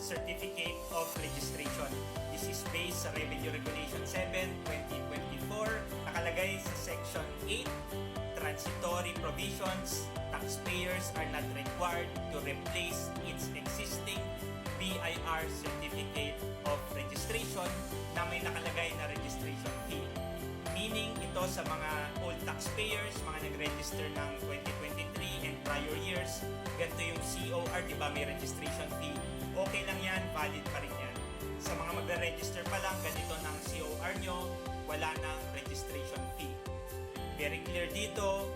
Certificate of Registration. This is based sa Revenue Regulation 7/2024. Nakalagay sa Section 8, Transitory Provisions. Taxpayers are not required to replace its existing BIR Certificate of Registration na may nakalagay na registration fee. Meaning ito sa mga old taxpayers, mga nag-register ng 2023 and prior years, ganito yung COR, di ba may registration fee. Okay lang yan, valid pa rin yan. Sa mga magre-register pa lang, ganito ng COR nyo, wala nang registration fee. Very clear dito,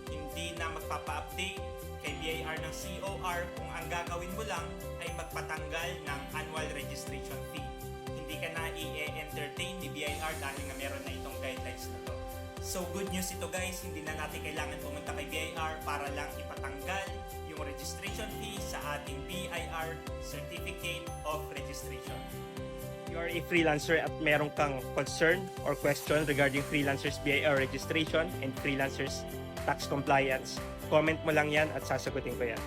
hindi na magpapa-update kay BIR ng COR kung ang gagawin mo lang ay magpatanggal ng annual registration fee. Hindi ka na i-entertain ni BIR dahil nga meron na itong guidelines na to. So good news ito guys, hindi na natin kailangan pumunta kay BIR para lang ipatanggal yung registration fee sa ating BIR Certificate of Registration. You are a freelancer at meron kang concern or question regarding freelancers BIR registration and freelancers tax compliance, comment mo lang yan at sasagutin ko yan.